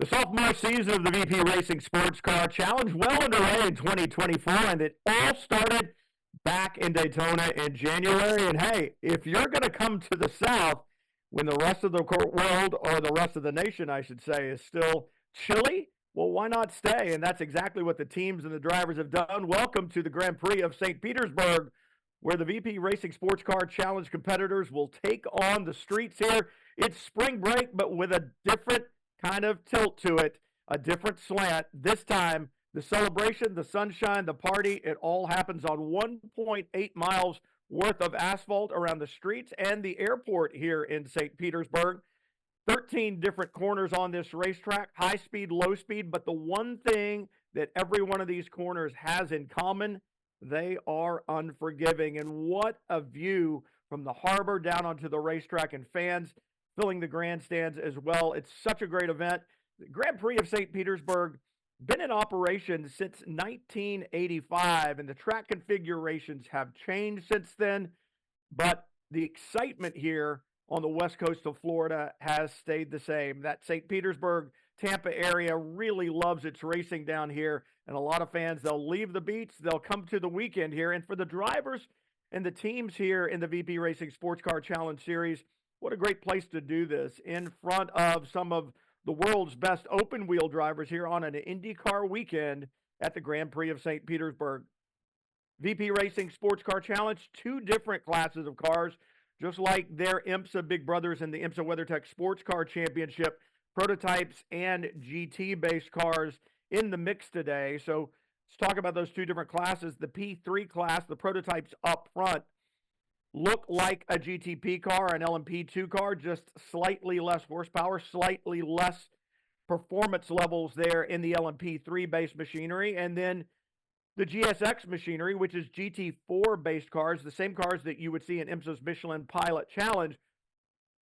The sophomore season of the VP Racing Sports Car Challenge well underway in 2024, and it all started back in Daytona in January. And hey, if you're going to come to the South when the rest of the world, or the rest of the nation, I should say, is still chilly, well, why not stay? And that's exactly what the teams and the drivers have done. Welcome to the Grand Prix of St. Petersburg, where the VP Racing Sports Car Challenge competitors will take on the streets here. It's spring break, but with a different kind of tilt to it, a different slant. This time, the celebration, the sunshine, the party, it all happens on 1.8 miles worth of asphalt around the streets and the airport here in St. Petersburg. 13 different corners on this racetrack, high speed, low speed, but the one thing that every one of these corners has in common, they are unforgiving. And what a view from the harbor down onto the racetrack, and fans filling the grandstands as well. It's such a great event. The Grand Prix of St. Petersburg, been in operation since 1985, and the track configurations have changed since then, but the excitement here on the west coast of Florida has stayed the same. That St. Petersburg, Tampa area really loves its racing down here, and a lot of fans, they'll leave the beach, they'll come to the weekend here, and for the drivers and the teams here in the VP Racing Sports Car Challenge Series, what a great place to do this in front of some of the world's best open-wheel drivers here on an IndyCar weekend at the Grand Prix of St. Petersburg. VP Racing Sports Car Challenge, two different classes of cars, just like their IMSA big brothers in the IMSA WeatherTech Sports Car Championship, prototypes and GT-based cars in the mix today. So let's talk about those two different classes. The P3 class, the prototypes up front, look like a GTP car, an LMP2 car, just slightly less horsepower, slightly less performance levels there in the LMP3-based machinery. And then the GSX machinery, which is GT4-based cars, the same cars that you would see in IMSA's Michelin Pilot Challenge.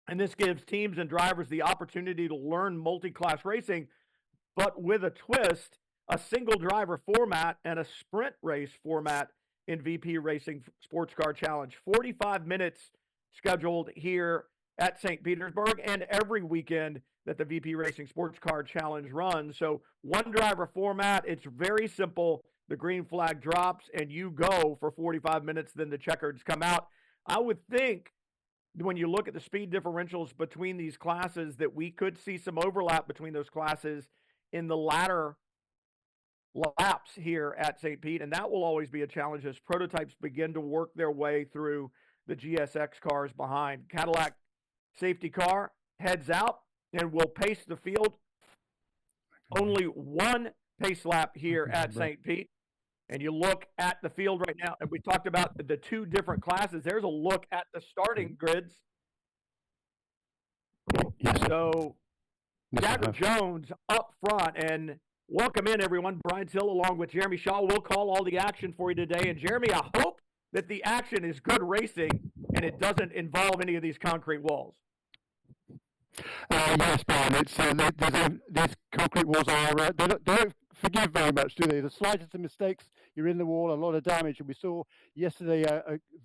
And this gives teams and drivers the opportunity to learn multi-class racing, but with a twist, a single driver format and a sprint race format in VP Racing Sports Car Challenge. 45 minutes scheduled here at St. Petersburg and every weekend that the VP Racing Sports Car Challenge runs. So one driver format, it's very simple. The green flag drops and you go for 45 minutes, then the checkers come out. I would think when you look at the speed differentials between these classes that we could see some overlap between those classes in the latter laps here at St. Pete, and that will always be a challenge as prototypes begin to work their way through the GSX cars behind. Cadillac safety car heads out and will pace the field. Only one pace lap here at St. Pete, and you look at the field right now, and we talked about the two different classes. There's a look at the starting grids. So Jagger Jones up front, and welcome in, everyone. Brian Till along with Jeremy Shaw will call all the action for you today. And Jeremy, I hope that the action is good racing and it doesn't involve any of these concrete walls. Yes, Brian. These concrete walls are they don't forgive very much, do they? The slightest of mistakes, you're in the wall, a lot of damage. And we saw yesterday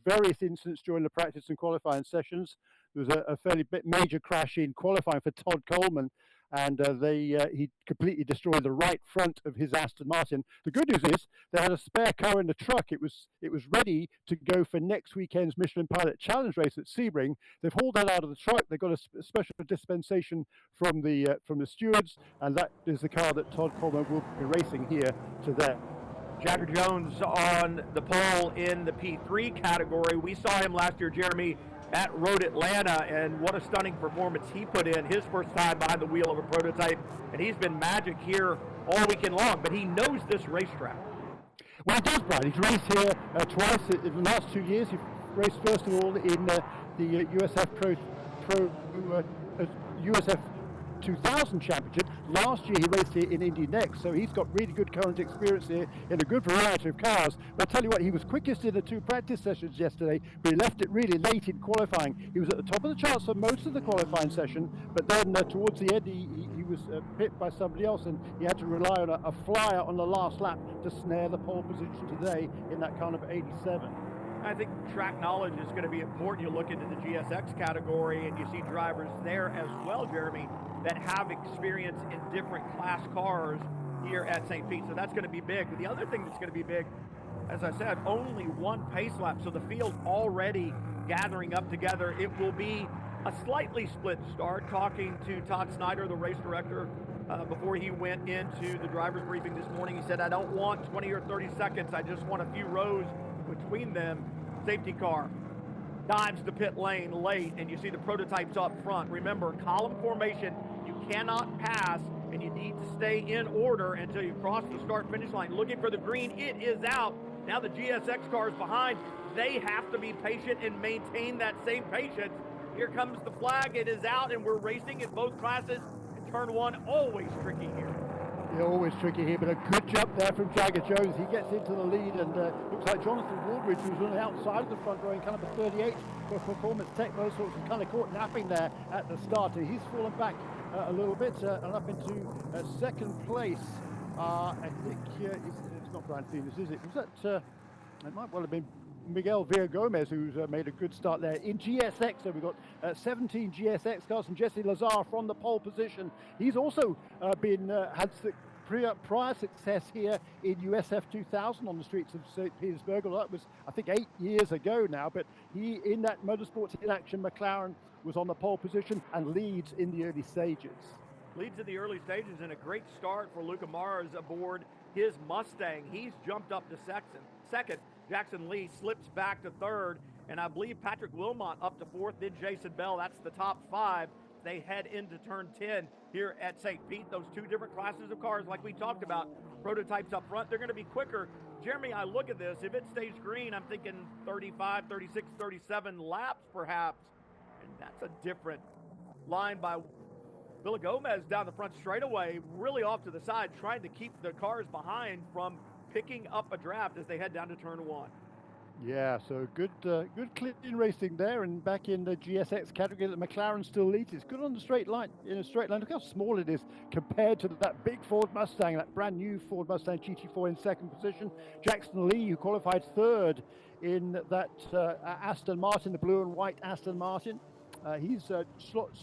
various incidents during the practice and qualifying sessions. There was a fairly major crash in qualifying for Todd Coleman, and he completely destroyed the right front of his Aston Martin. The good news is they had a spare car in the truck. It was ready to go for next weekend's Michelin Pilot Challenge race at Sebring. They've hauled that out of the truck. They've got a special dispensation from the stewards, and that is the car that Todd Coleman will be racing here today. Jagger Jones on the pole in the P3 category. We saw him last year, Jeremy, at Road Atlanta, and what a stunning performance he put in, his first time behind the wheel of a prototype, and he's been magic here all weekend long, but he knows this racetrack. Well, he does, Brian. He's raced here twice in the last 2 years. He raced first of all in the USF 2000 championship. Last year he raced here in Indy Next, so he's got really good current experience here in a good variety of cars. But I tell you what, he was quickest in the two practice sessions yesterday, but he left it really late in qualifying. He was at the top of the charts for most of the qualifying session, but then towards the end he was pipped by somebody else, and he had to rely on a flyer on the last lap to snare the pole position today in that kind of 87. I think track knowledge is going to be important. You look into the GSX category and you see drivers there as well, Jeremy, that have experience in different class cars here at St. Pete. So that's going to be big. But the other thing that's going to be big, as I said, only one pace lap. So the field already gathering up together. It will be a slightly split start. Talking to Todd Snyder, the race director, before he went into the driver's briefing this morning, he said, I don't want 20 or 30 seconds. I just want a few rows between them. Safety car dives the pit lane late, and you see the prototypes up front. Remember, column formation, you cannot pass, and you need to stay in order until you cross the start-finish line. Looking for the green, it is out. Now the GSX car is behind. They have to be patient and maintain that same patience. Here comes the flag, it is out, and we're racing in both classes. And turn one, always tricky here. Yeah, always tricky here, but a good jump there from Jagger Jones. He gets into the lead, and looks like Jonathan Waldridge, who's on the outside of the front row in kind of a 38 for Performance Tech Motorsports, was kind of caught napping there at the start. He's fallen back a little bit and up into second place. I think it's not Brian Phoenix, is it? Was that? It might well have been Miguel Villagomez, who's made a good start there in GSX. So we've got 17 GSX cars, and Jesse Lazar from the pole position. He's also had prior success here in USF 2000 on the streets of St. Petersburg. Well, that was, I think, 8 years ago now, but he, in that Motorsports in Action McLaren, was on the pole position and leads in the early stages. Leads in the early stages, and a great start for Luca Mars aboard his Mustang. He's jumped up to second. Jackson Lee slips back to third, and I believe Patrick Wilmot up to fourth, then Jason Bell. That's the top five. They head into turn 10 here at St. Pete. Those two different classes of cars, like we talked about, prototypes up front, they're going to be quicker. Jeremy, I look at this. If it stays green, I'm thinking 35, 36, 37 laps perhaps, and that's a different line by Villagomez down the front straightaway, really off to the side, trying to keep the cars behind from picking up a draft as they head down to turn one. Yeah, so good clean racing there, and back in the GSX category that McLaren still leads. It's good on the straight line, in a straight line. Look how small it is compared to that big Ford Mustang, that brand new Ford Mustang GT4 in second position. Jackson Lee, who qualified third in that Aston Martin, the blue and white Aston Martin. He's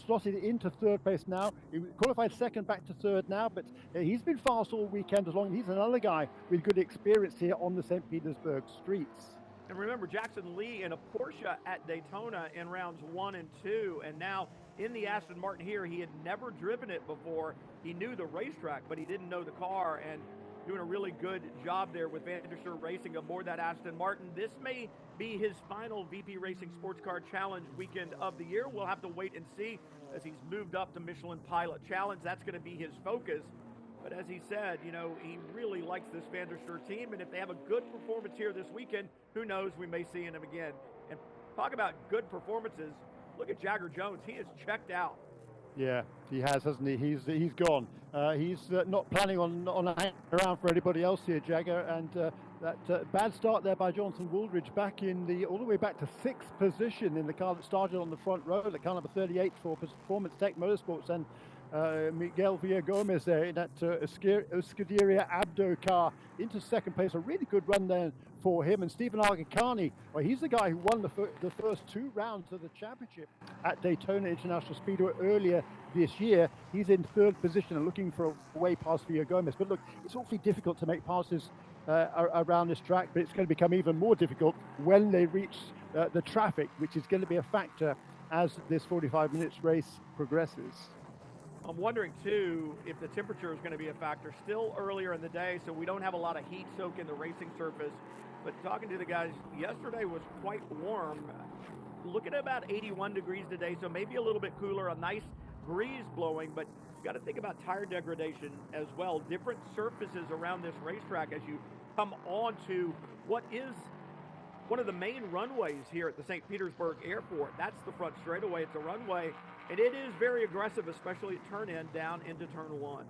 slotted into third place now. He qualified second, back to third now, but he's been fast all weekend as long. He's another guy with good experience here on the St. Petersburg streets. And remember, Jackson Lee in a Porsche at Daytona in rounds 1 and 2, and now in the Aston Martin here. He had never driven it before. He knew the racetrack, but he didn't know the car, and doing a really good job there with Vanderscher Racing aboard that Aston Martin. This may be his final VP Racing Sports Car Challenge weekend of the year. We'll have to wait and see as he's moved up to Michelin Pilot Challenge. That's going to be his focus. But as he said, you know, he really likes this Vanderscher team, and if they have a good performance here this weekend, who knows, we may see him again. And talk about good performances. Look at Jagger Jones. He is checked out. Yeah, he has, hasn't he? He's gone. He's not planning on hanging around for anybody else here, Jagger. And that bad start there by Jonathan Wooldridge back in all the way back to sixth position in the car that started on the front row, the car number 38 for Performance Tech Motorsports, and Miguel Villagomez there in that Scuderia Abdo car into second place. A really good run there for him. And Stephen Argacani, well, he's the guy who won the first two rounds of the championship at Daytona International Speedway earlier this year. He's in third position and looking for a way past Villagomez. But look, it's awfully difficult to make passes around this track, but it's going to become even more difficult when they reach the traffic, which is going to be a factor as this 45 minutes race progresses. I'm wondering, too, if the temperature is going to be a factor. Still earlier in the day, so we don't have a lot of heat soak in the racing surface. But talking to the guys, yesterday was quite warm. Looking at about 81 degrees today, so maybe a little bit cooler, a nice breeze blowing. But you've got to think about tire degradation as well. Different surfaces around this racetrack as you come onto what is one of the main runways here at the St. Petersburg Airport. That's the front straightaway. It's a runway, and it is very aggressive, especially at turn-in down into turn one.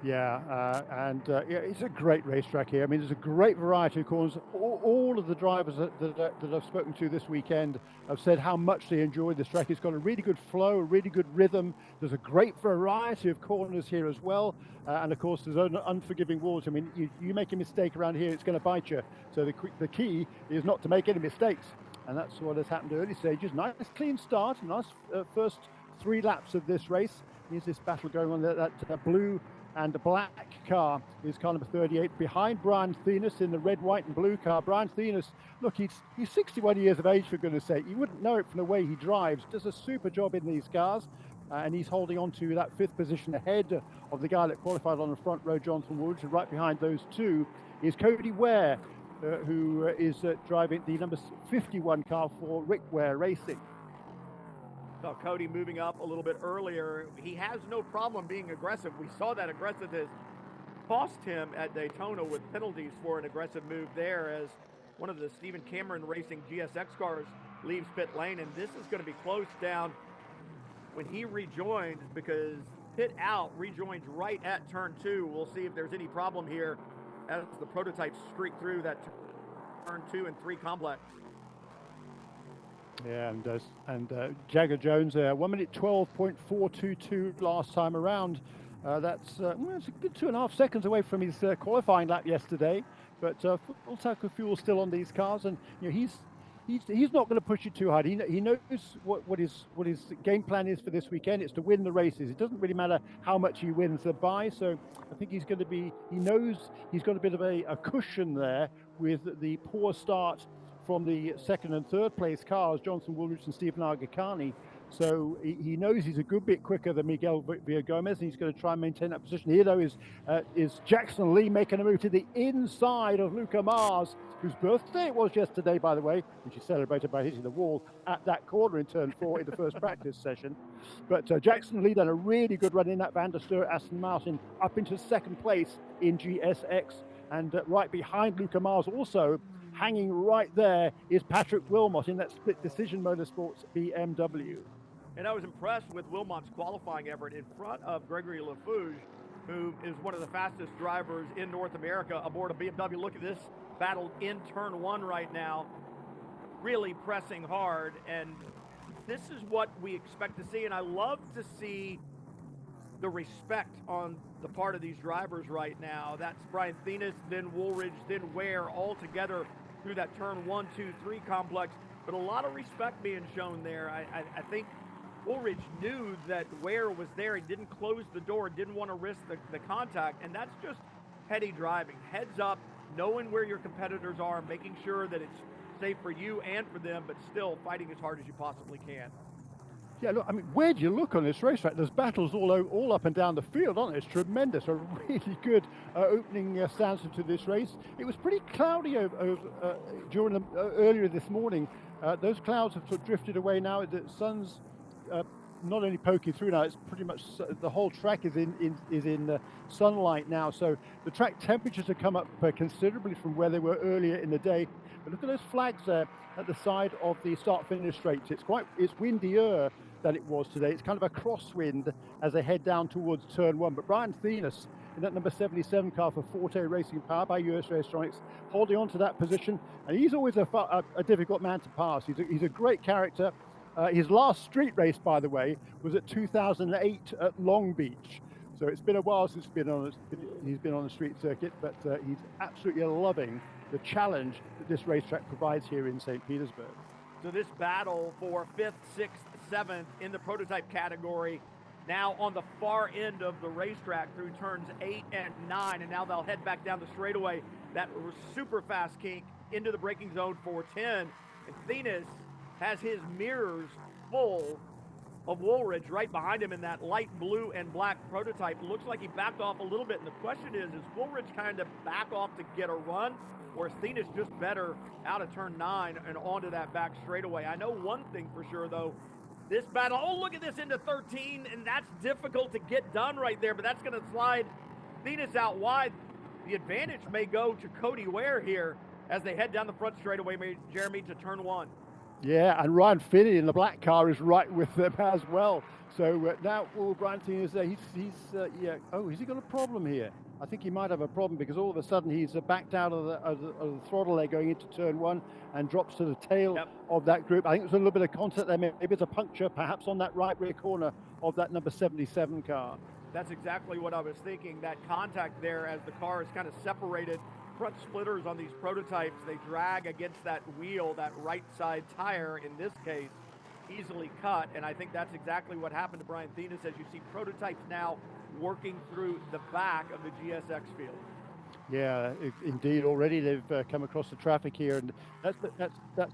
Yeah, yeah, it's a great racetrack here. I mean, there's a great variety of corners. All of the drivers that I've spoken to this weekend have said how much they enjoy this track. It's got a really good flow, a really good rhythm. There's a great variety of corners here as well. And of course, there's unforgiving walls. I mean, you make a mistake around here, it's going to bite you. So the key is not to make any mistakes. And that's what has happened early stages. Nice clean start, nice first 3 laps of this race. Here's this battle going on. That blue and black car is car number 38 behind Brian Thenis in the red, white, and blue car. Brian Thenis, look, he's 61 years of age, for goodness sake. You wouldn't know it from the way he drives. Does a super job in these cars. And he's holding on to that 5th position ahead of the guy that qualified on the front row, Jonathan Woolridge. And right behind those two is Cody Ware, who is driving the number 51 car for Rick Ware Racing. Saw Cody moving up a little bit earlier. He has no problem being aggressive. We saw that aggressiveness cost him at Daytona with penalties for an aggressive move there as one of the Stephen Cameron Racing GSX cars leaves pit lane, and this is going to be close down when he rejoins, because pit out rejoins right at turn 2. We'll see if there's any problem here as the prototypes streak through that turn 2 and 3 complex. Yeah, and Jagger Jones, 1 minute 12.422 last time around. That's a good 2.5 seconds away from his qualifying lap yesterday. But full tank of fuel still on these cars, and he's not going to push it too hard. He knows what his game plan is for this weekend. It's to win the races. It doesn't really matter how much he wins by. So I think he knows he's got a bit of a cushion there with the poor start from the 2nd and 3rd place cars, Johnson Woolridge and Stephen Agacani. So he knows he's a good bit quicker than Miguel Villagomez, and he's going to try and maintain that position. Here, though, is Jackson Lee making a move to the inside of Luca Mars, whose birthday it was yesterday, by the way, which he celebrated by hitting the wall at that corner in turn 4 in the first practice session. But Jackson Lee done a really good run in that Van der Steur Aston Martin up into 2nd place in GSX. And right behind Luca Mars, also hanging right there, is Patrick Wilmot in that Split Decision Motorsports BMW. And I was impressed with Wilmot's qualifying effort in front of Gregory Lafouge, who is one of the fastest drivers in North America aboard a BMW. Look at this battle in turn 1 right now, really pressing hard. And this is what we expect to see. And I love to see the respect on the part of these drivers right now. That's Brian Thenis, then Woolridge, then Ware, all together through that turn 1, 2, 3 complex. But a lot of respect being shown there. I think Woolridge knew that Ware was there. He didn't close the door, didn't want to risk the contact. And that's just heady driving. Heads up, knowing where your competitors are, making sure that it's safe for you and for them, but still fighting as hard as you possibly can. Yeah, look, I mean, where do you look on this racetrack? There's battles all up and down the field, aren't there? It's tremendous. A really good opening stanza to this race. It was pretty cloudy during earlier this morning. Those clouds have sort of drifted away now. The sun's not only poking through now, it's pretty much the whole track is in sunlight now. So the track temperatures have come up considerably from where they were earlier in the day. But look at those flags there at the side of the start-finish straights. It's windier than it was today. It's kind of a crosswind as they head down towards turn 1. But Brian Thenis in that number 77 car for Forte Racing, powered by US Electronics, holding on to that position. And he's always a difficult man to pass. He's a great character. His last street race, by the way, was at 2008 at Long Beach. So it's been a while since he's been on the street circuit, but he's absolutely loving the challenge that this racetrack provides here in St. Petersburg. So this battle for 5th, 6th, 7th in the prototype category, now on the far end of the racetrack through turns 8 and 9, and now they'll head back down the straightaway. That super fast kink into the braking zone for 10, and Thenis has his mirrors full of Woolridge right behind him in that light blue and black prototype. Looks like he backed off a little bit, and the question is Woolridge kind of back off to get a run, or is Thenis just better out of turn 9 and onto that back straightaway? I know one thing for sure, though. This battle, oh, look at this into 13, and that's difficult to get done right there, but that's going to slide Thenis out wide. The advantage may go to Cody Ware here as they head down the front straightaway, Jeremy, to turn 1. Yeah, and Ryan Finney in the black car is right with them as well. So now Brian Thenis, has he got a problem here? I think he might have a problem because all of a sudden he's backed out of the throttle there going into turn 1 and drops to the tail of that group. I think there's a little bit of contact there. Maybe it's a puncture perhaps on that right rear corner of that number 77 car. That's exactly what I was thinking. That contact there as the car is kind of separated. Front splitters on these prototypes, they drag against that wheel, that right side tire in this case. easily cut, and I think that's exactly what happened to Brian Thenis as you see prototypes now working through the back of the GSX field. Yeah, indeed. Already they've come across the traffic here, and that's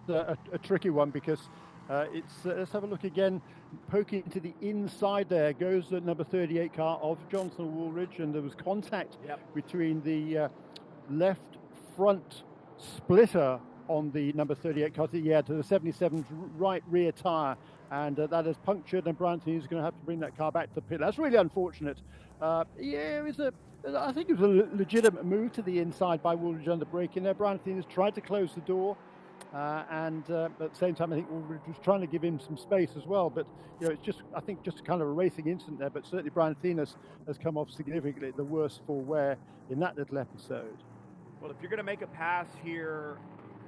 a tricky one because it's. Let's have a look again. Poking into the inside there goes the number 38 car of Johnson Woolridge, and there was contact between the left front splitter on the number 38 car, to the 77's right rear tire, and that has punctured, and Brian Thenis is going to have to bring that car back to the pit. That's really unfortunate. I think it was a legitimate move to the inside by Woolridge under braking there. Brian Thenis tried to close the door, and at the same time, I think Woolridge was trying to give him some space as well. But it's just, I think, just kind of a racing incident there. But certainly, Brian Thenis has come off significantly the worst for wear in that little episode. Well, if you're going to make a pass here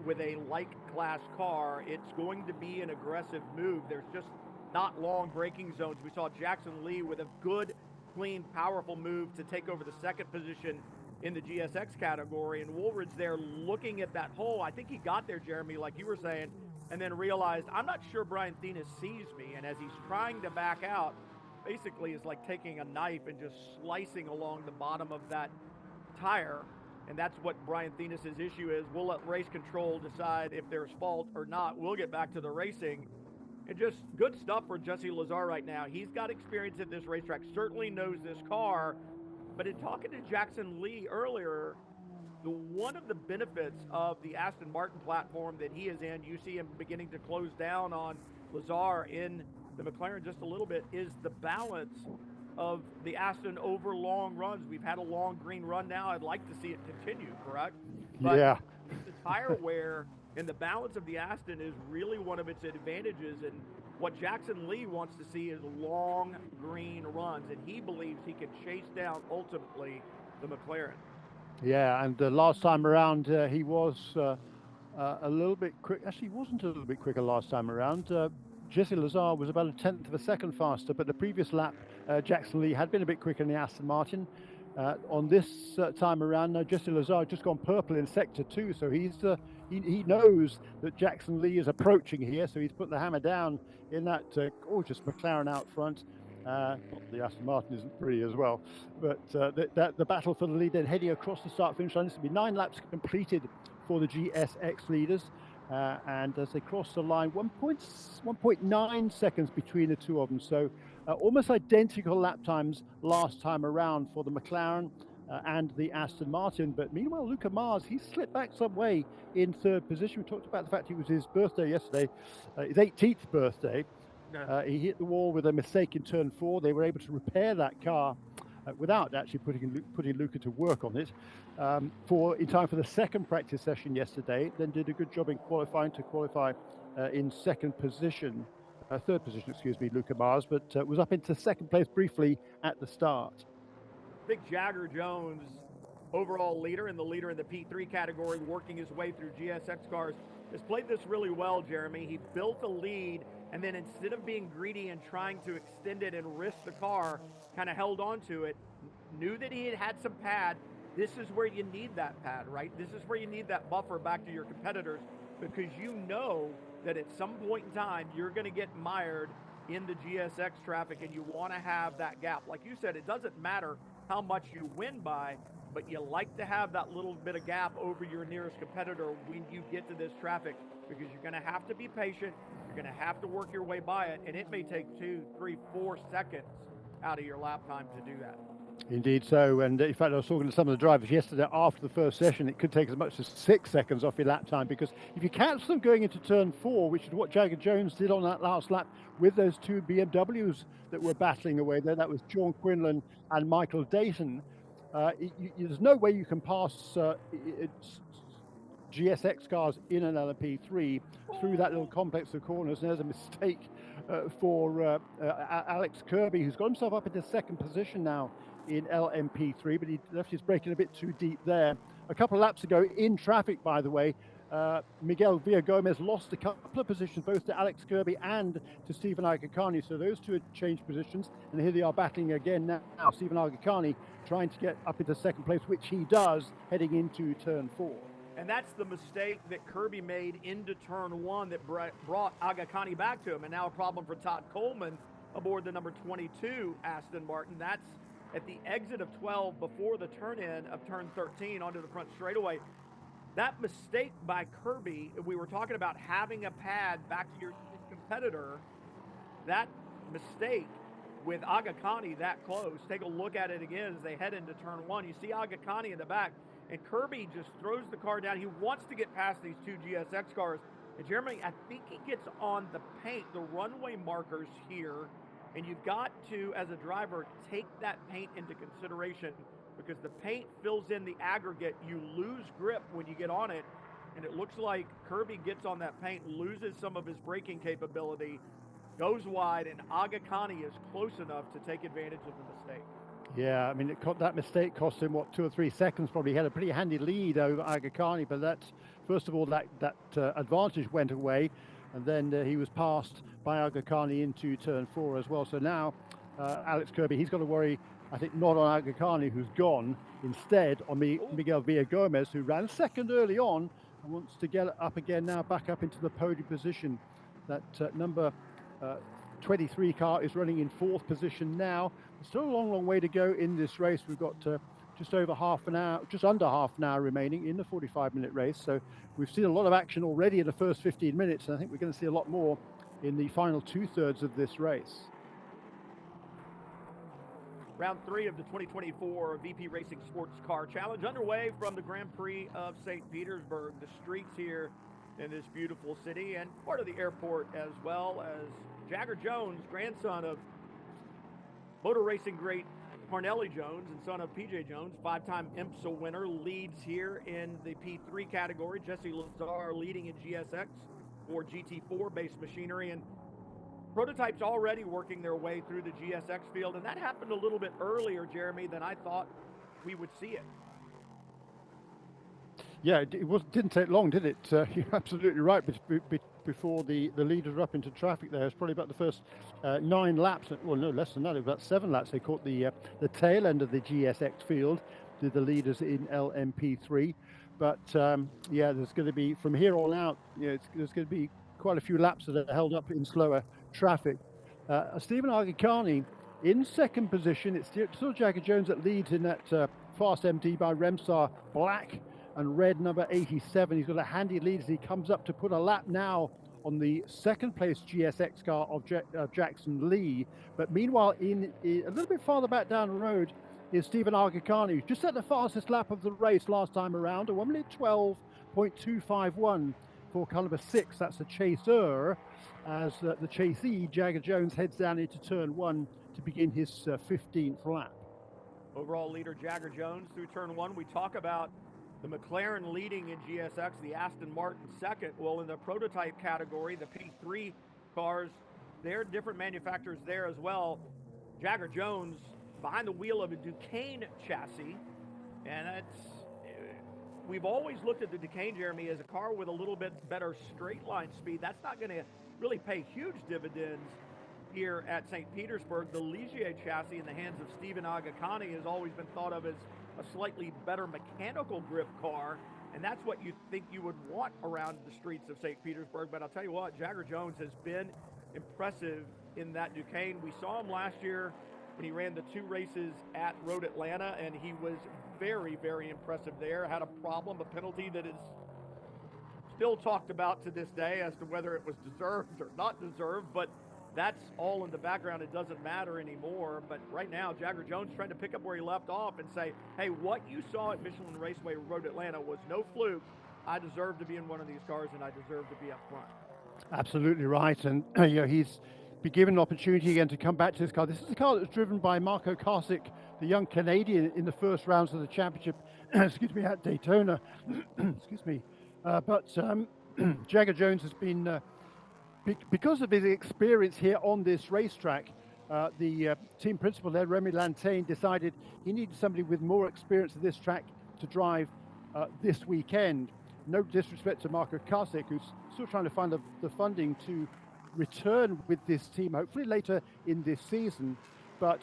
with a like-class car, it's going to be an aggressive move. There's just not long braking zones. We saw Jackson Lee with a good, clean, powerful move to take over the second position in the GSX category, and Woolridge there looking at that hole. I think he got there, Jeremy, like you were saying, and then realized, I'm not sure Brian Thenis sees me, and as he's trying to back out, basically is like taking a knife and just slicing along the bottom of that tire, and that's what Brian Thenis' issue is. We'll let race control decide if there's fault or not. We'll get back to the racing. And just good stuff for Jesse Lazar right now. He's got experience at this racetrack, certainly knows this car. But in talking to Jackson Lee earlier, one of the benefits of the Aston Martin platform that he is in, you see him beginning to close down on Lazar in the McLaren just a little bit, is the balance of the Aston over long runs. We've had a long green run now. I'd like to see it continue, correct? But yeah. The tire wear and the balance of the Aston is really one of its advantages, and what Jackson Lee wants to see is long green runs, and he believes he can chase down ultimately the McLaren. Yeah, and last time around he was a little bit quick. Actually, he wasn't a little bit quicker last time around. Jesse Lazar was about a tenth of a second faster, but the previous lap, Jackson Lee had been a bit quicker in the Aston Martin. On this time around, Jesse Lazar had just gone purple in sector 2, so he knows that Jackson Lee is approaching here, so he's put the hammer down in that gorgeous McLaren out front. The Aston Martin isn't pretty as well, but the battle for the lead then heading across the start-finish line. This will be 9 laps completed for the GSX leaders. And as they cross the line, 1.9 seconds between the two of them. So almost identical lap times last time around for the McLaren and the Aston Martin. But meanwhile, Luca Mars, he slipped back some way in third position. We talked about the fact it was his birthday yesterday, his 18th birthday. He hit the wall with a mistake in turn 4. They were able to repair that car without actually putting Luca to work on it in time for the second practice session yesterday. Then did a good job in qualify in third position, Luca Mars, but was up into second place briefly at the start. Big Jagger Jones, overall leader and the leader in the P3 category, working his way through GSX cars, has played this really well, Jeremy. He built a lead, and then instead of being greedy and trying to extend it and risk the car, kind of held on to it, knew that he had some pad. This is where you need that pad, right? This is where you need that buffer back to your competitors, because you know that at some point in time, you're going to get mired in the GSX traffic, and you want to have that gap. Like you said, it doesn't matter how much you win by, but you like to have that little bit of gap over your nearest competitor when you get to this traffic, because you're going to have to be patient. You're going to have to work your way by it, and it may take 2, 3, 4 seconds out of your lap time to do that. Indeed so, and in fact I was talking to some of the drivers yesterday after the first session. It could take as much as 6 seconds off your lap time, because if you catch them going into turn 4, which is what Jagger Jones did on that last lap with those 2 BMWs that were battling away there, that was Sean Quinlan and Michael Dayton, there's no way you can pass GSX cars in an LMP3 through that little complex of corners. And there's a mistake for Alex Kirby, who's got himself up into second position now in LMP3, but he left his braking a bit too deep there. A couple of laps ago in traffic, by the way, Miguel Villagomez lost a couple of positions, both to Alex Kirby and to Stephen Agakani. So those two had changed positions, and here they are battling again now. Stephen Agakani trying to get up into second place, which he does, heading into turn 4. And that's the mistake that Kirby made into turn one that brought Aga Khan back to him. And now a problem for Todd Coleman aboard the number 22 Aston Martin. That's at the exit of 12 before the turn-in of turn 13 onto the front straightaway. That mistake by Kirby, we were talking about having a pad back to your competitor. That mistake with Aga Khan that close, take a look at it again as they head into turn one. You see Aga Khan in the back, and Kirby just throws the car down. He wants to get past these two GSX cars. And Jeremy, I think he gets on the paint, the runway markers here, and you've got to, as a driver, take that paint into consideration, because the paint fills in the aggregate. You lose grip when you get on it, and it looks like Kirby gets on that paint, loses some of his braking capability, goes wide, and Aga Khan is close enough to take advantage of the mistake. Yeah, I mean, that mistake cost him, 2 or 3 seconds probably. He had a pretty handy lead over Aga Khan, but that's, first of all, that advantage went away, and then he was passed by Aga Khan into turn 4 as well. So now Alex Kirby, he's got to worry, I think, not on Aga Khan, who's gone, instead on Miguel Villagomez, who ran second early on and wants to get up again now, back up into the podium position. That number 23 car is running in 4th position now. There's still a long way to go in this race. We've got just under half an hour remaining in the 45-minute race. So we've seen a lot of action already in the first 15 minutes, and I think we're going to see a lot more in the final 2/3 of this race. Round 3 of the 2024 VP Racing Sports Car Challenge underway from the Grand Prix of St. Petersburg. The streets here in this beautiful city, and part of the airport, as well as Jagger Jones, grandson of motor racing great Parnelli Jones and son of PJ Jones, 5-time IMSA winner, leads here in the P3 category. Jesse Lazar leading in GSX for GT4-based machinery, and prototypes already working their way through the GSX field, and that happened a little bit earlier, Jeremy, than I thought we would see it. Yeah, it didn't take long, did it? You're absolutely right. Before the leaders were up into traffic there, it's probably about the first 9 laps. Well, no, less than that. About 7 laps. They caught the tail end of the GSX field, did the leaders in LMP3. But yeah, there's going to be, from here on out, there's going to be quite a few laps that are held up in slower traffic. Stephen Argicani in 2nd position. It's still Jagger Jones that leads in that fast MD by Remstar Black and red number 87. He's got a handy lead as he comes up to put a lap now on the 2nd place GSX car of Jackson Lee. But meanwhile, in a little bit farther back down the road is Stephen Argicani, who just set the fastest lap of the race last time around, a 1 minute 12.251 for car number 6. That's the chaser, as the chasee, Jagger Jones, heads down into turn 1 to begin his 15th lap. Overall leader Jagger Jones through turn 1. We talk about the McLaren leading in GSX, the Aston Martin second. Well, in the prototype category, the P3 cars, they're different manufacturers there as well. Jagger Jones behind the wheel of a Duquesne chassis, and we've always looked at the Duquesne, Jeremy, as a car with a little bit better straight line speed. That's not going to really pay huge dividends here at St. Petersburg. The Ligier chassis in the hands of Stephen Agakani has always been thought of as a slightly better mechanical grip car, and that's what you think you would want around the streets of St. Petersburg. But I'll tell you what, Jagger Jones has been impressive in that Duquesne. We saw him last year when he ran the 2 races at Road Atlanta, and he was very, very impressive there. Had a problem, a penalty that is still talked about to this day as to whether it was deserved or not deserved, but that's all in the background. It doesn't matter anymore. But right now, Jagger Jones trying to pick up where he left off and say, hey, what you saw at Michelin Raceway Road Atlanta was no fluke. I deserve to be in one of these cars, and I deserve to be up front. Absolutely right. And he's been given an opportunity again to come back to this car. This is a car that was driven by Marco Karsic, the young Canadian, in the first rounds of the championship, excuse me, at Daytona. Excuse me. But Jagger Jones has been, because of his experience here on this racetrack, the team principal there, Remy Lantain, decided he needed somebody with more experience of this track to drive this weekend. No disrespect to Marco Karsic, who's still trying to find the funding to return with this team, hopefully later in this season. But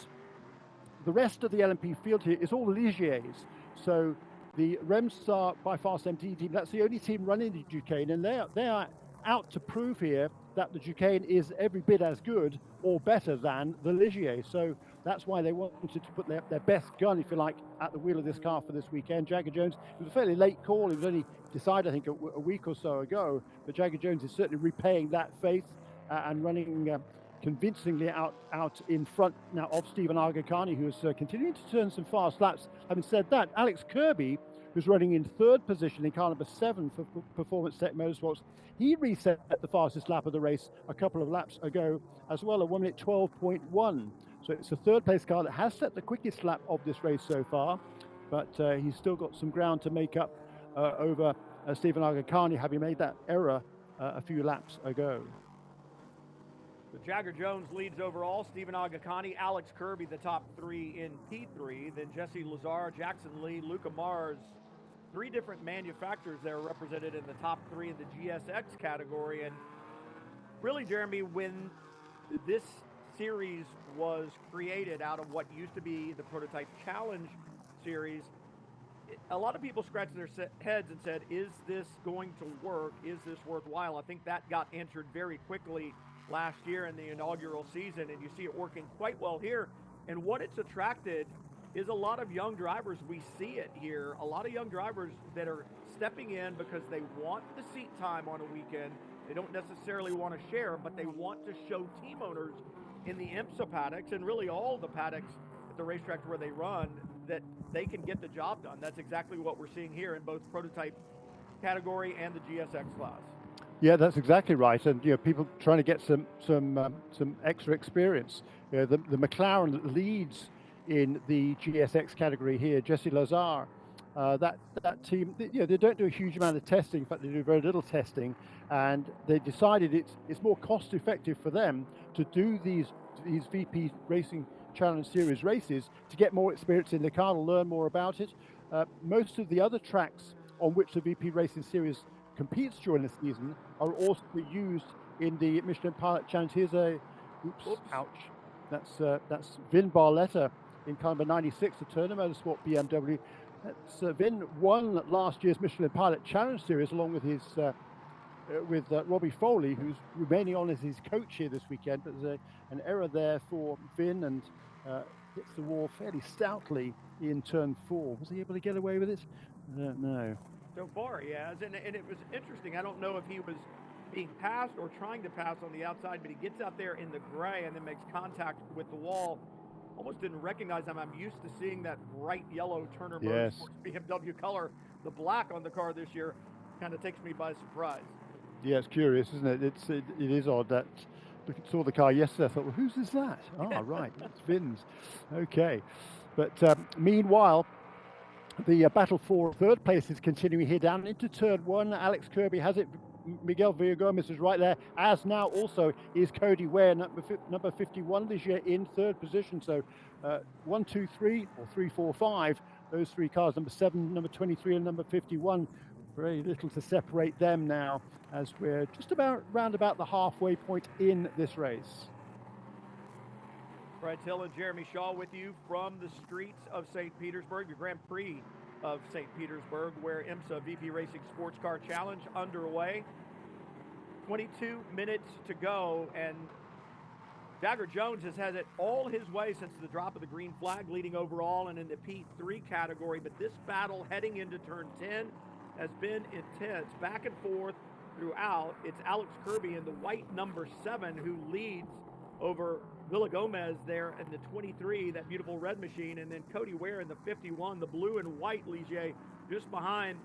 the rest of the LMP field here is all Ligiers. So the Remstar by Fast MT team, that's the only team running the Duquesne, and they are out to prove here that the Duquesne is every bit as good or better than the Ligier. So that's why they wanted to put their best gun, if you like, at the wheel of this car for this weekend. Jagger Jones, it was a fairly late call. It was only decided, I think, a week or so ago. But Jagger Jones is certainly repaying that faith and running convincingly out in front now of Stephen Agakani, who is continuing to turn some fast laps. Having said that, Alex Kirby, who's running in third position in car number 7 for Performance Tech Motorsports, he reset the fastest lap of the race a couple of laps ago as well, at 1 minute 12.1. So it's a third place car that has set the quickest lap of this race so far, but he's still got some ground to make up over Stephen Agakani, having made that error a few laps ago. So Jagger Jones leads overall, Stephen Agakani, Alex Kirby, the top 3 in P3, then Jesse Lazar, Jackson Lee, Luca Mars. 3 different manufacturers that are represented in the top 3 in the GSX category. And really, Jeremy, when this series was created out of what used to be the Prototype Challenge series, a lot of people scratched their heads and said, is this going to work? Is this worthwhile? I think that got answered very quickly last year in the inaugural season, and you see it working quite well here. And what it's attracted is a lot of young drivers. We see it here, a lot of young drivers that are stepping in because they want the seat time on a weekend. They don't necessarily want to share, but they want to show team owners in the IMSA paddocks and really all the paddocks at the racetrack where they run that they can get the job done. That's exactly what we're seeing here in both prototype category and the GSX class. Yeah, that's exactly right, and people trying to get some extra experience. The McLaren that leads in the GSX category here, Jesse Lazar, that team, they don't do a huge amount of testing. In fact, they do very little testing, and they decided it's more cost effective for them to do these VP Racing Challenge Series races to get more experience in the car, to learn more about it. Most of the other tracks on which the VP Racing Series competes during the season are also used in the Michelin Pilot Challenge. Here's ouch. That's Vin Barletta in car number 96, the Turner Motorsport BMW. That's Vin won last year's Michelin Pilot Challenge Series along with his with Robbie Foley, who's remaining on as his coach here this weekend. But there's an error there for Vin, and hits the wall fairly stoutly in turn 4. Was he able to get away with it? I don't know. So far, he has, and it was interesting. I don't know if he was being passed or trying to pass on the outside, but he gets out there in the gray and then makes contact with the wall. Almost didn't recognize him. I'm used to seeing that bright yellow Turner Motorsports BMW color. The black on the car this year kind of takes me by surprise. Yeah, it's curious, isn't it? It is odd that I saw the car yesterday. I thought, well, whose is that? Ah, right, it's Vin's. Okay, but meanwhile, the battle for third place is continuing here down into turn 1. Alex Kirby has it. Miguel Villagomez is right there, as now also is Cody Ware, number 51 this year, in third position. So 1, 2, 3, or 3, 4, 5, those 3 cars, number 7, number 23, and number 51. Very little to separate them now, as we're just round about the halfway point in this race. Brad Hill and Jeremy Shaw with you from the streets of St. Petersburg, the Grand Prix of St. Petersburg, where IMSA VP Racing SportsCar Challenge underway. 22 minutes to go, and Jagger Jones has had it all his way since the drop of the green flag, leading overall and in the P3 category. But this battle heading into turn 10 has been intense, back and forth throughout. It's Alex Kirby in the white number 7 who leads over Villagomez there in the 23, that beautiful red machine, and then Cody Ware in the 51, the blue and white Ligier just behind.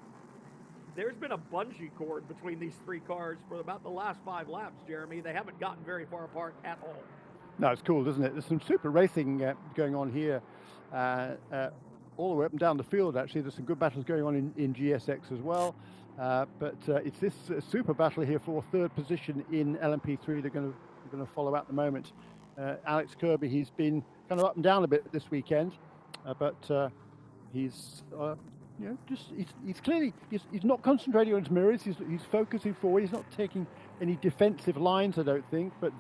There's been a bungee cord between these 3 cars for about the last 5 laps, Jeremy. They haven't gotten very far apart at all. No, it's cool, isn't it? There's some super racing going on here all the way up and down the field, actually. There's some good battles going on in GSX as well. But it's this super battle here for third position in LMP3 they're going to follow at the moment. Alex Kirby, he's been kind of up and down a bit this weekend, but he's he's clearly not concentrating on his mirrors. He's focusing forward. He's not taking any defensive lines, I don't think. But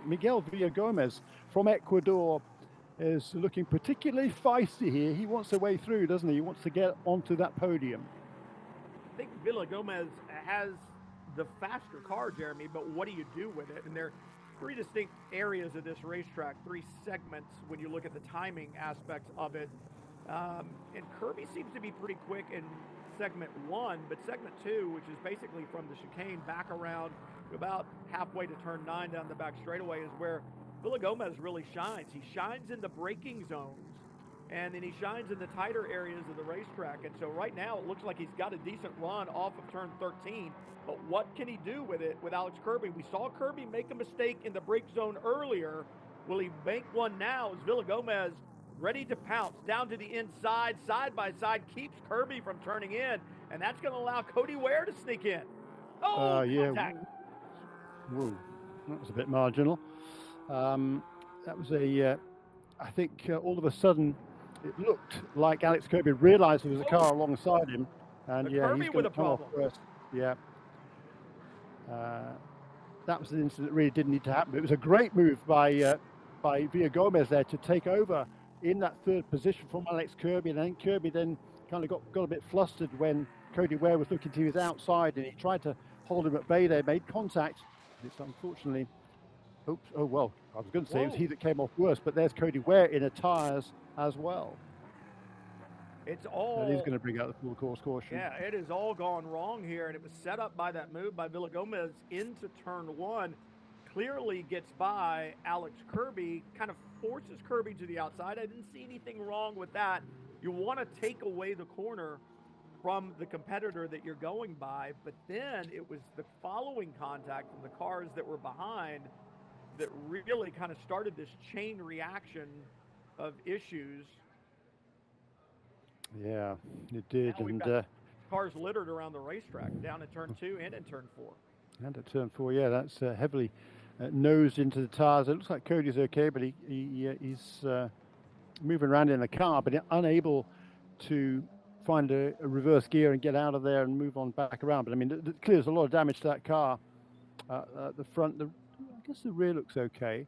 Miguel Villagomez from Ecuador, is looking particularly feisty here. He wants a way through, doesn't he? He wants to get onto that podium. I think Villagomez has the faster car, Jeremy, but what do you do with it? And there are three distinct areas of this racetrack, three segments when you look at the timing aspects of it. And Kirby seems to be pretty quick in segment 1, but segment 2, which is basically from the chicane back around about halfway to turn 9 down the back straightaway, is where Villagomez really shines. He shines in the braking zones, and then he shines in the tighter areas of the racetrack. And so right now it looks like he's got a decent run off of turn 13, but what can he do with it with Alex Kirby? We saw Kirby make a mistake in the brake zone earlier. Will he make one now? Is Villagomez ready to pounce down to the inside, side by side, keeps Kirby from turning in, and that's going to allow Cody Ware to sneak in. Oh, yeah. contact. Whoa, that was a bit marginal. That was I think all of a sudden it looked like Alex Kirby realized there was a car alongside him, and But yeah, Kirby he's going to with a come off problem. first. Yeah. That was an incident that really didn't need to happen. It was a great move by Villagomez there to take over in that third position from Alex Kirby, and I think Kirby then kind of got a bit flustered when Cody Ware was looking to his outside, and he tried to hold him at bay there, made contact. It's unfortunately, oops, oh well, I was going to say it was he that came off worse, but there's Cody Ware in a tyres as well. It's all. That is going to bring out the full course caution. Yeah, it has all gone wrong here, and it was set up by that move by Villagomez into turn 1. Clearly gets by Alex Kirby, kind of forces Kirby to the outside. I didn't see anything wrong with that. You want to take away the corner from the competitor that you're going by, but then it was the following contact from the cars that were behind that really kind of started this chain reaction of issues. Yeah, it did. Now we've got cars littered around the racetrack, down in turn 2 and in turn 4. And at turn 4, yeah, that's heavily nosed into the tyres. It looks like Cody's okay, but he's moving around in the car, but unable to find a reverse gear and get out of there and move on back around. But I mean, clearly there's a lot of damage to that car. The front, I guess the rear looks okay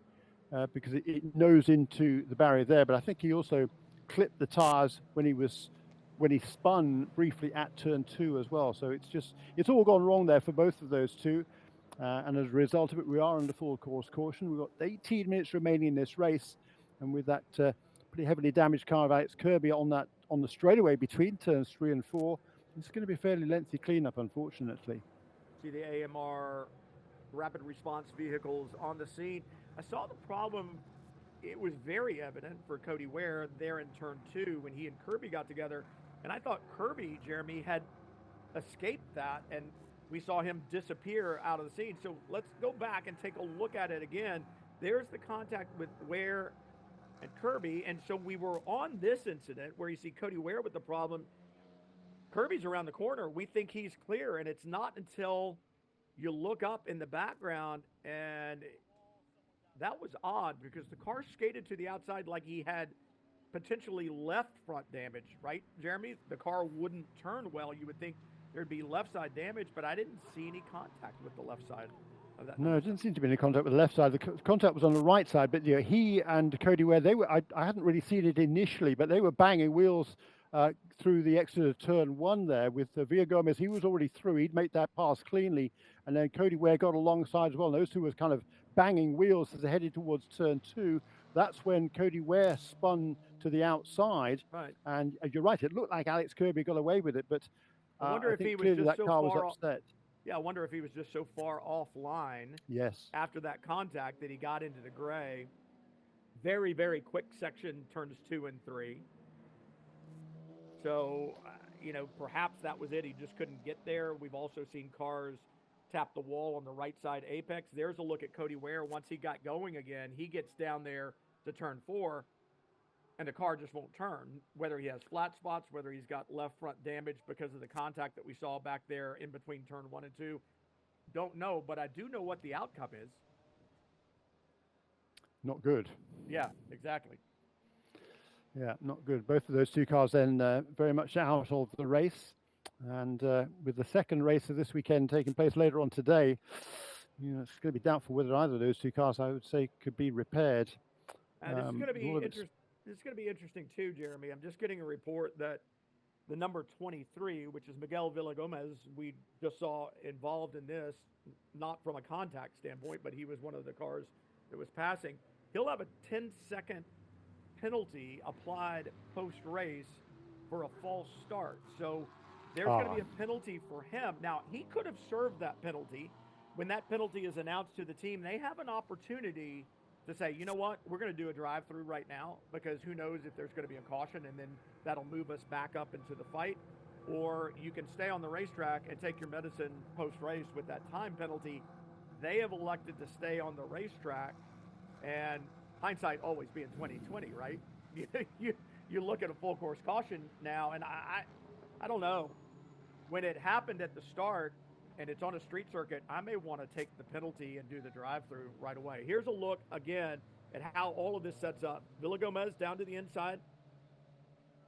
because it nosed into the barrier there. But I think he also clipped the tyres when he spun briefly at turn 2 as well. So it's all gone wrong there for both of those two. And as a result of it, we are under full course caution. We've got 18 minutes remaining in this race, and with that pretty heavily damaged car of Alex Kirby on the straightaway between turns 3 and 4, it's going to be a fairly lengthy cleanup, unfortunately. See the AMR rapid response vehicles on the scene. I saw the problem. It was very evident for Cody Ware there in turn 2 when he and Kirby got together. And I thought Kirby, Jeremy, had escaped that, and we saw him disappear out of the scene. So let's go back and take a look at it again. There's the contact with Ware and Kirby. And so we were on this incident where you see Cody Ware with the problem. Kirby's around the corner. We think he's clear, and it's not until you look up in the background, and that was odd because the car skated to the outside like he had potentially left front damage, right, Jeremy? The car wouldn't turn well. You would think there'd be left side damage, but I didn't see any contact with the left side of that. No, it didn't seem to be any contact with the left side. The contact was on the right side, but you know, he and Cody Ware, I hadn't really seen it initially, but they were banging wheels through the exit of turn 1 there with Villagomez. He was already through. He'd made that pass cleanly, and then Cody Ware got alongside as well. And those two was kind of banging wheels as they headed towards turn 2. That's when Cody Ware spun to the outside. Right. And you're right, it looked like Alex Kirby got away with it, but I wonder if he was just that so car far was upset. Yeah, I wonder if he was just so far offline. Yes. After that contact that he got into the gray. Very, very quick section, turns 2 and 3. So, perhaps that was it. He just couldn't get there. We've also seen cars tap the wall on the right side apex. There's a look at Cody Ware. Once he got going again, he gets down there to turn 4, and the car just won't turn. Whether he has flat spots, whether he's got left front damage because of the contact that we saw back there in between turn 1 and 2, don't know. But I do know what the outcome is. Not good. Yeah, exactly. Yeah, not good. Both of those two cars then very much out of the race. And with the second race of this weekend taking place later on today, it's going to be doubtful whether either of those two cars, I would say, could be repaired. This is going to be interesting. It's going to be interesting too, Jeremy. I'm just getting a report that the number 23, which is Miguel Villagomez, we just saw involved in this, not from a contact standpoint, but he was one of the cars that was passing. He'll have a 10-second penalty applied post race for a false start. So there's going to Ah, be a penalty for him. Now, he could have served that penalty. When that penalty is announced to the team, they have an opportunity to say, you know what, we're going to do a drive through right now because who knows if there's going to be a caution and then that'll move us back up into the fight. Or you can stay on the racetrack and take your medicine post race with that time penalty. They have elected to stay on the racetrack, and hindsight always being 2020, right? You, you look at a full course caution now, and I don't know. When it happened at the start and it's on a street circuit, I may want to take the penalty and do the drive through right away. Here's a look again at how all of this sets up. Villagomez down to the inside.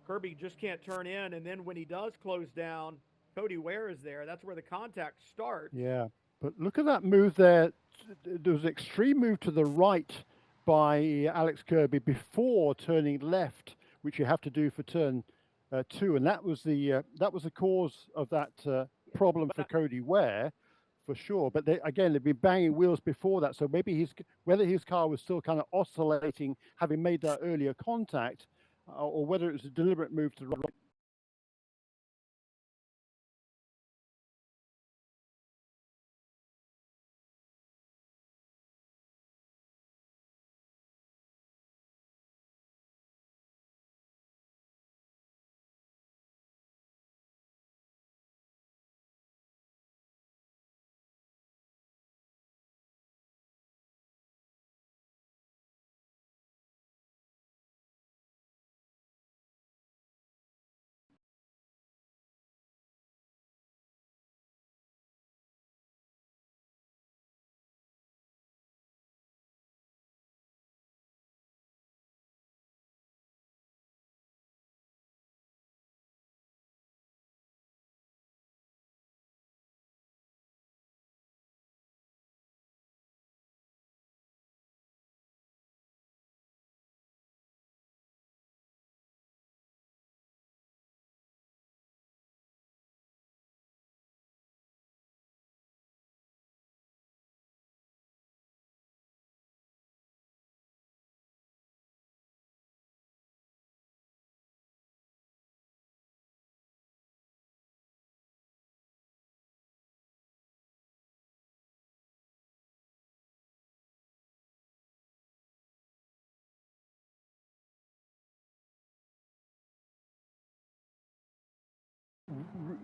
Kirby just can't turn in, and then when he does close down, Cody Ware is there. That's where the contact starts. yeah. But look at that move there. There was an extreme move to the right by Alex Kirby before turning left, which you have to do for turn 2, and that was the cause of that problem for Cody Ware, for sure. But again, they've been banging wheels before that, so maybe whether his car was still kind of oscillating, having made that earlier contact, or whether it was a deliberate move to the right.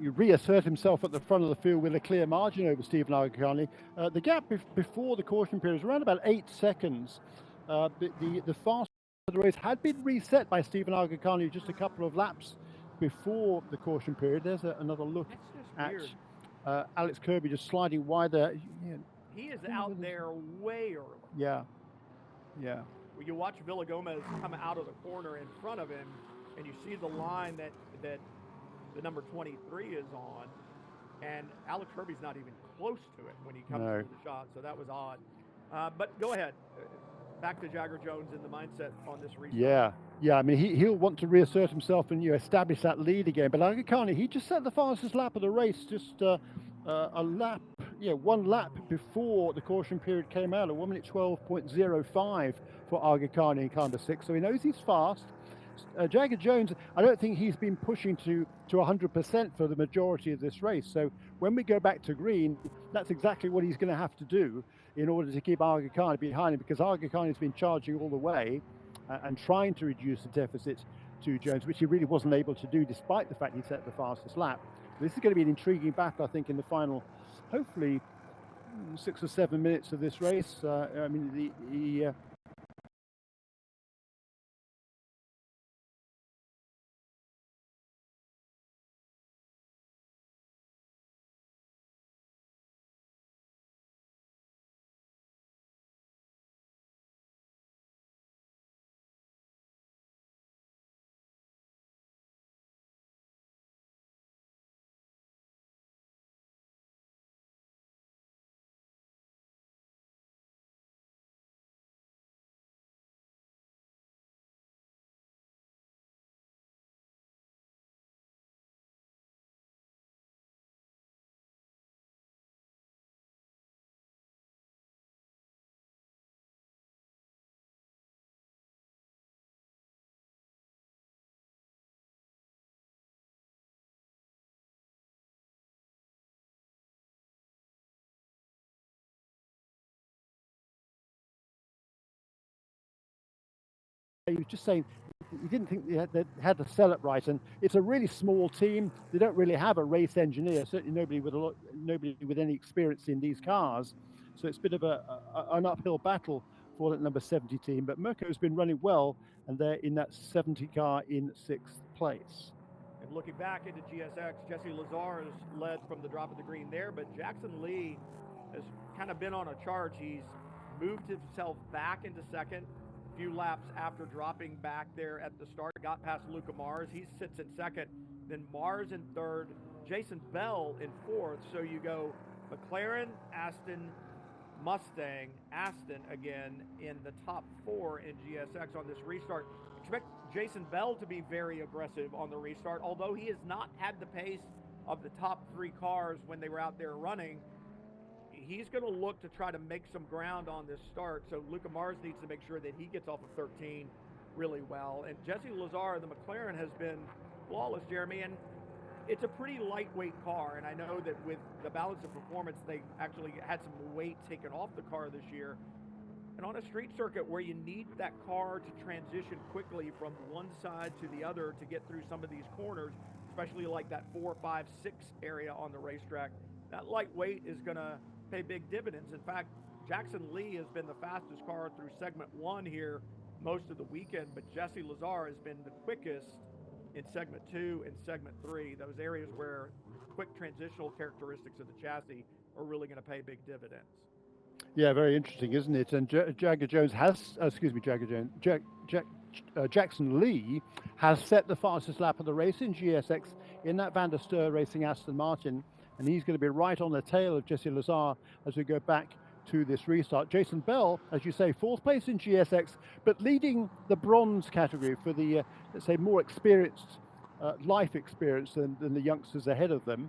Reassert himself at the front of the field with a clear margin over Stephen Agakani. The gap before the caution period was around about 8 seconds. The fast of the race had been reset by Stephen Agakani just a couple of laps before the caution period. There's another look at Alex Kirby just sliding wider. He is out there way early. Yeah, yeah. Well, you watch Villagomez come out of the corner in front of him, and you see the line that the number 23 is on, and Alex Kirby's not even close to it when he comes through the shot, so that was odd. But go ahead. Back to Jagger Jones in the mindset on this restart. Yeah. I mean, he'll want to reassert himself and establish that lead again. But Agakani, he just set the fastest lap of the race, just a lap, one lap before the caution period came out, at 1 minute 12.05 for Agakani in car number 6. So he knows he's fast. Jagger Jones, I don't think he's been pushing to 100% for the majority of this race. So when we go back to green, that's exactly what he's going to have to do in order to keep Agakani behind him, because Agakani has been charging all the way and trying to reduce the deficit to Jones, which he really wasn't able to do despite the fact he set the fastest lap. This is going to be an intriguing battle, I think, in the final, hopefully 6 or 7 minutes of this race. I mean, the he was just saying he didn't think they had to sell it right, and it's a really small team. They don't really have a race engineer, certainly nobody with any experience in these cars. So it's a bit of an uphill battle for that number 70 team. But Mirko's been running well, and they're in that 70 car in 6th place. And looking back into GSX, Jesse Lazar has led from the drop of the green there, but Jackson Lee has kind of been on a charge. He's moved himself back into second a few laps after dropping back there at the start. Got past Luca Mars. He sits in second. Then Mars in third. Jason Bell in fourth. So you go McLaren, Aston, Mustang, Aston again in the top 4 in GSX on this restart. Expect Jason Bell to be very aggressive on the restart, although he has not had the pace of the top 3 cars when they were out there running. He's going to look to try to make some ground on this start, so Luca Mars needs to make sure that he gets off of 13 really well. And Jesse Lazar, the McLaren, has been flawless, Jeremy, and it's a pretty lightweight car, and I know that with the balance of performance, they actually had some weight taken off the car this year. And on a street circuit where you need that car to transition quickly from one side to the other to get through some of these corners, especially like that 4, 5, 6 area on the racetrack, that lightweight is going to pay big dividends. In fact, Jackson Lee has been the fastest car through segment 1 here most of the weekend, but Jesse Lazar has been the quickest in segment 2 and segment 3, those areas where quick transitional characteristics of the chassis are really going to pay big dividends. Yeah, very interesting, isn't it? And Jackson Lee has set the fastest lap of the race in GSX in that Van der Steur Racing Aston Martin, and he's going to be right on the tail of Jesse Lazar as we go back to this restart. Jason Bell, as you say, 4th place in GSX, but leading the bronze category for the, let's say, more experienced, life experience than the youngsters ahead of them.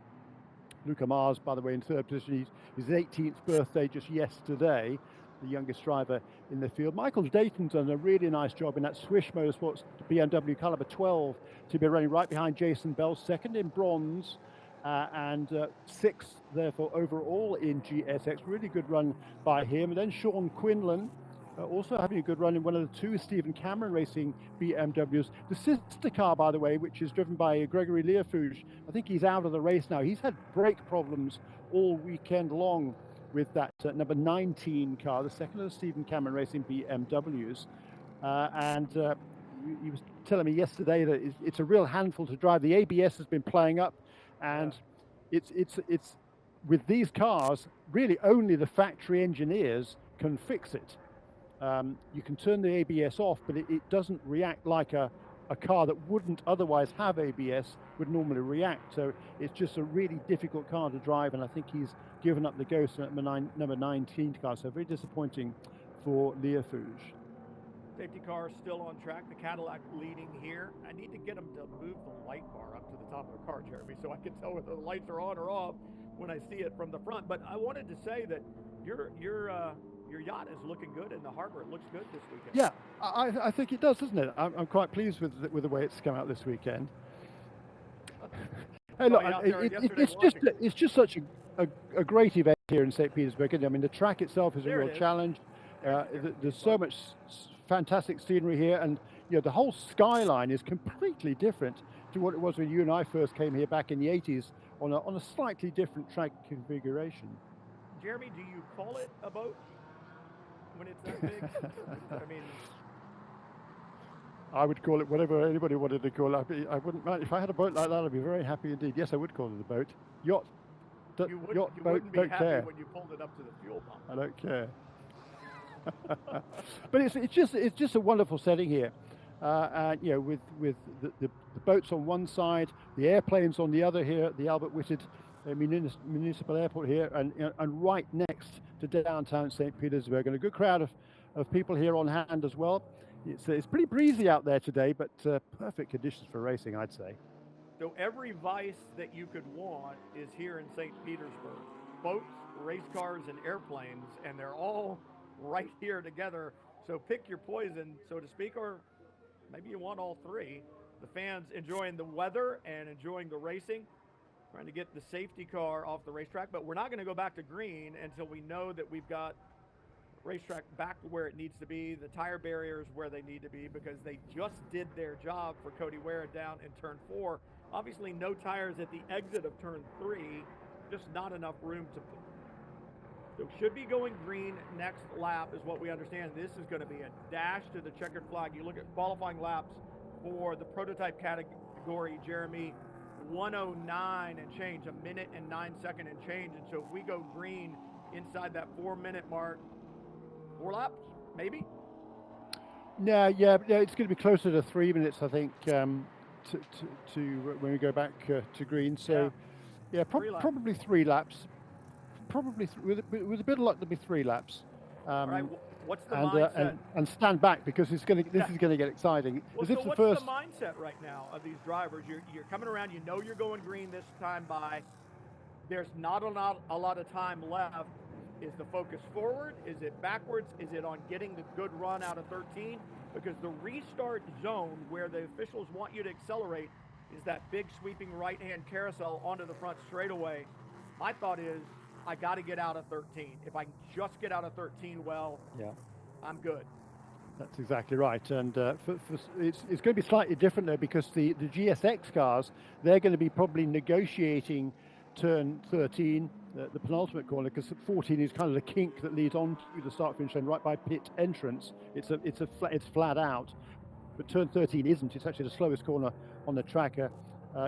Luca Mars, by the way, in 3rd position. His 18th birthday just yesterday, the youngest driver in the field. Michael Dayton's done a really nice job in that Swiss Motorsports BMW Caliber 12 to be running right behind Jason Bell, 2nd in bronze. And 6th, therefore, overall in GSX. Really good run by him. And then Sean Quinlan, also having a good run in one of the 2 Stephen Cameron Racing BMWs. The sister car, by the way, which is driven by Gregory Learfouge, I think he's out of the race now. He's had brake problems all weekend long with that number 19 car, the second of the Stephen Cameron Racing BMWs. He was telling me yesterday that it's a real handful to drive. The ABS has been playing up. And it's with these cars, really only the factory engineers can fix it. You can turn the ABS off, but it doesn't react like a car that wouldn't otherwise have ABS would normally react. So it's just a really difficult car to drive, and I think he's given up the ghost at number 19 car. So very disappointing for Learfouge. Safety car still on track. The Cadillac leading here. I need to get them to move the light bar up to the top of the car, Jeremy, so I can tell whether the lights are on or off when I see it from the front. But I wanted to say that your yacht is looking good in the harbor. It looks good this weekend. Yeah, I think it does, doesn't it? I'm quite pleased with the way it's come out this weekend. Hey, look, it's just such a great event here in St. Petersburg. I mean, the track itself is a real challenge. There's so much fantastic scenery here, and the whole skyline is completely different to what it was when you and I first came here back in the 80s on a slightly different track configuration. Jeremy, do you call it a boat when it's that big? I mean, I would call it whatever anybody wanted to call it. I wouldn't mind. If I had a boat like that, I'd be very happy indeed. Yes, I would call it a boat. Yacht. You wouldn't be happy when you pulled it up to the fuel pump. I don't care. But it's just a wonderful setting here, with the boats on one side, the airplanes on the other here at the Albert Whitted Municipal Airport here, and right next to downtown St. Petersburg, and a good crowd of people here on hand as well. It's pretty breezy out there today, but perfect conditions for racing, I'd say. So every vice that you could want is here in St. Petersburg: boats, race cars, and airplanes, and they're all right here together. So pick your poison, so to speak, or maybe you want all 3. The fans enjoying the weather and enjoying the racing, trying to get the safety car off the racetrack. But we're not going to go back to green until we know that we've got racetrack back where it needs to be, the tire barriers where they need to be, because they just did their job for Cody Ware down in turn 4. Obviously, no tires at the exit of turn 3, just not enough room to put. So should be going green next lap is what we understand. This is going to be a dash to the checkered flag. You look at qualifying laps for the prototype category, Jeremy, 109 and change, a minute and 9 second and change. And so if we go green inside that 4-minute mark, 4 laps, maybe? Yeah, it's going to be closer to 3 minutes, I think, to when we go back to green. So, yeah, probably 3 laps. Probably with a bit of luck, there'll be 3 laps. All right, what's the mindset? And stand back, because this is going to get exciting. Well, so what's the mindset right now of these drivers? You're coming around. You know you're going green this time by. There's not a lot of time left. Is the focus forward? Is it backwards? Is it on getting the good run out of 13? Because the restart zone where the officials want you to accelerate is that big sweeping right-hand carousel onto the front straightaway. My thought is, I got to get out of 13. If I can just get out of 13, well, yeah, I'm good. That's exactly right. And it's going to be slightly different, though, because the GSX cars, they're going to be probably negotiating turn 13, the penultimate corner, because 14 is kind of the kink that leads on to the start finish line right by pit entrance. It's flat out. But turn 13 isn't. It's actually the slowest corner on the track.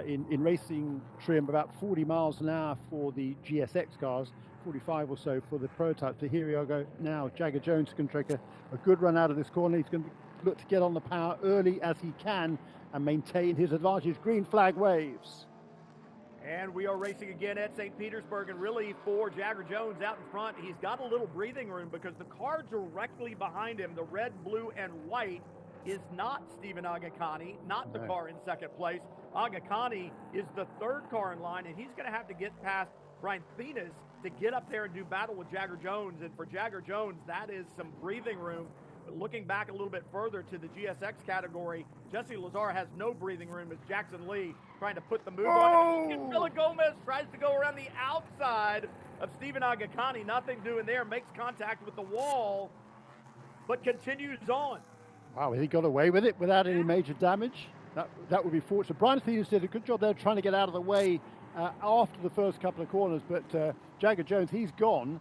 In racing trim, about 40 miles an hour for the GSX cars, 45 or so for the prototypes. So here we go now. Jagger Jones can take a good run out of this corner. He's going to look to get on the power early as he can and maintain his advantage. Green flag waves. And we are racing again at St. Petersburg, and really for Jagger Jones out in front, he's got a little breathing room because the car directly behind him, the red, blue, and white, is not Stephen Agakani, not the car in second place. Agakani is the 3rd car in line, and he's going to have to get past Brian Thenis to get up there and do battle with Jagger Jones. And for Jagger Jones, that is some breathing room. But looking back a little bit further to the GSX category, Jesse Lazar has no breathing room as Jackson Lee trying to put the move on. And Villagomez tries to go around the outside of Stephen Agakani. Nothing doing there, makes contact with the wall, but continues on. Wow, he got away with it without any major damage. That would be fortunate. Brian Thenis did a good job there trying to get out of the way after the first couple of corners, but Jagger Jones, he's gone.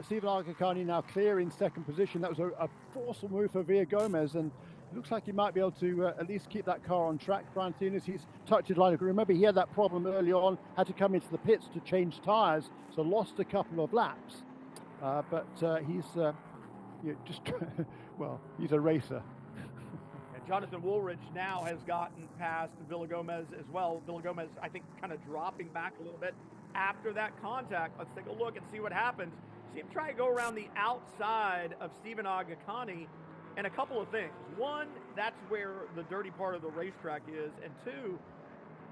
Stephen Agakani now clear in second position. That was a forceful move for Villagomez, and it looks like he might be able to at least keep that car on track. Brian Thenis, he's touched his line. Remember, he had that problem early on, had to come into the pits to change tyres, so lost a couple of laps. But he's just, well, he's a racer. Jonathan Woolridge now has gotten past Villagomez as well. Villagomez, I think, kind of dropping back a little bit after that contact. Let's take a look and see what happens. See him try to go around the outside of Stephen Agakani, and a couple of things. One, that's where the dirty part of the racetrack is, and 2,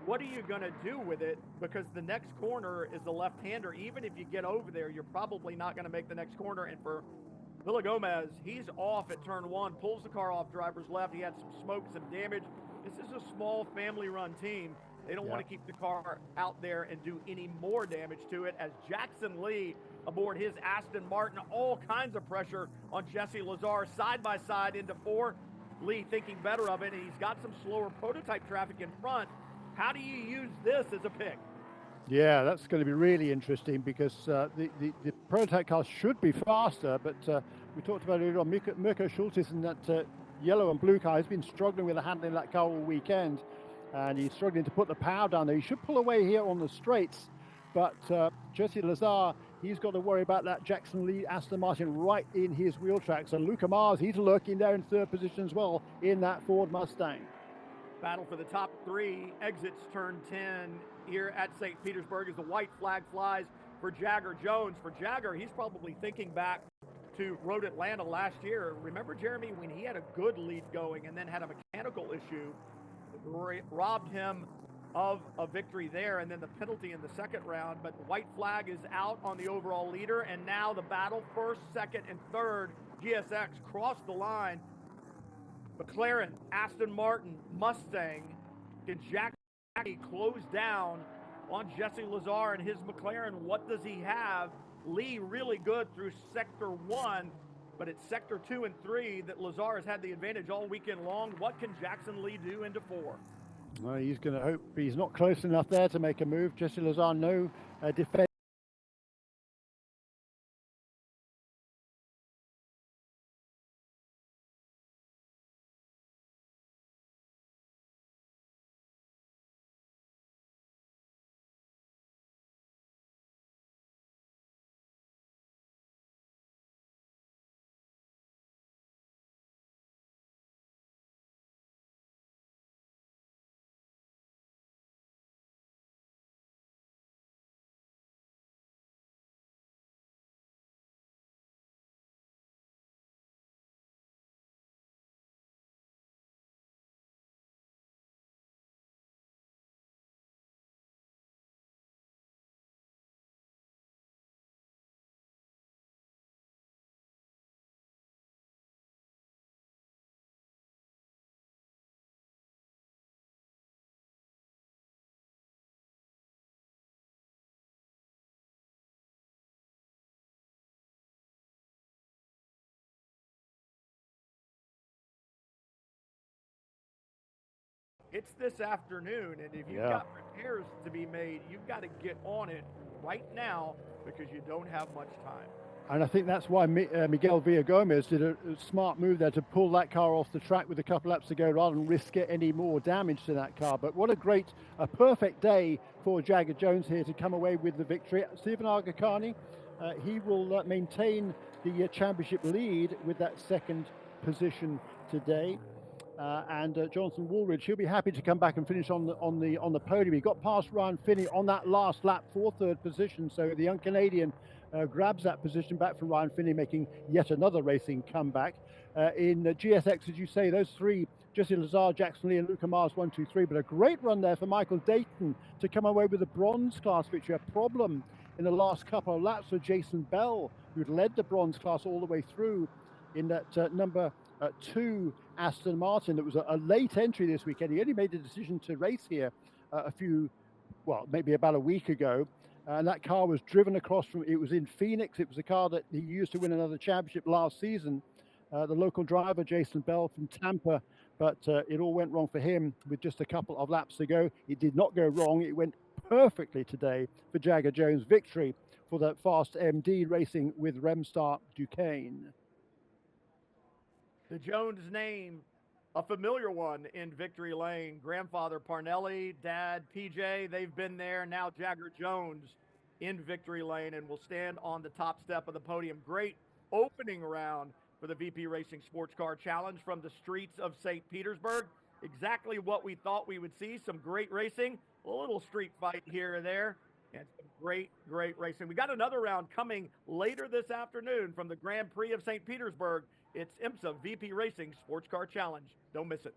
what are you going to do with it? Because the next corner is the left-hander. Even if you get over there, you're probably not going to make the next corner, and for Villagomez, he's off at turn 1, pulls the car off driver's left. He had some smoke, some damage. This is a small family-run team. They don't want to keep the car out there and do any more damage to it, as Jackson Lee aboard his Aston Martin, all kinds of pressure on Jesse Lazar, side by side into 4. Lee thinking better of it, and he's got some slower prototype traffic in front. How do you use this as a pick? Yeah, that's going to be really interesting, because the prototype cars should be faster, but we talked about it earlier on. Mirko Schultes in that yellow and blue car has been struggling with the handling of that car all weekend, and he's struggling to put the power down there. He should pull away here on the straights, but Jesse Lazar, he's got to worry about that Jackson Lee Aston Martin right in his wheel tracks. And Luca Mars, he's lurking there in 3rd position as well in that Ford Mustang. Battle for the top 3 exits turn 10 here at St. Petersburg as the white flag flies for Jagger Jones. For Jagger, he's probably thinking back to Road Atlanta last year. Remember, Jeremy, when he had a good lead going and then had a mechanical issue that robbed him of a victory there, and then the penalty in the second round. But the white flag is out on the overall leader, and now the battle, 1st, 2nd, and 3rd GSX cross the line. McLaren, Aston Martin, Mustang. Can Jackie close down on Jesse Lazar and his McLaren? What does he have? Lee really good through sector 1. but it's sector 2 and 3 that Lazar has had the advantage all weekend long. What can Jackson Lee do into 4? Well, he's going to hope he's not close enough there to make a move. Jesse Lazar, no defense. It's this afternoon, and if you've got repairs to be made, you've got to get on it right now because you don't have much time. And I think that's why Miguel Villagomez did a smart move there to pull that car off the track with a couple laps to go rather than risk any more damage to that car. But what a perfect day for Jagger Jones here to come away with the victory. Stephen Argacani, he will maintain the championship lead with that second position today. And Jonathan Woolridge, he'll be happy to come back and finish on the podium. He got past Ryan Finney on that last lap for third position, so the young Canadian grabs that position back from Ryan Finney, making yet another racing comeback. In GSX, as you say, those three, Jesse Lazar, Jackson Lee and Luca Mars, 1, 2, 3, but a great run there for Michael Dayton to come away with a bronze class victory. A problem in the last couple of laps for Jason Bell, who'd led the bronze class all the way through in that number 2 Aston Martin. That was a late entry this weekend. He only made the decision to race here maybe about a week ago. And that car was driven across it was in Phoenix. It was a car that he used to win another championship last season. The local driver, Jason Bell from Tampa, but it all went wrong for him with just a couple of laps to go. It did not go wrong. It went perfectly today for Jagger Jones. Victory for the Fast MD Racing with Remstar Duquesne. The Jones name, a familiar one in Victory Lane. Grandfather Parnelli, dad PJ, they've been there. Now Jagger Jones in Victory Lane and will stand on the top step of the podium. Great opening round for the VP Racing Sports Car Challenge from the streets of St. Petersburg. Exactly what we thought we would see. Some great racing, a little street fight here and there, and some great racing. We got another round coming later this afternoon from the Grand Prix of St. Petersburg. It's IMSA VP Racing Sports Car Challenge. Don't miss it.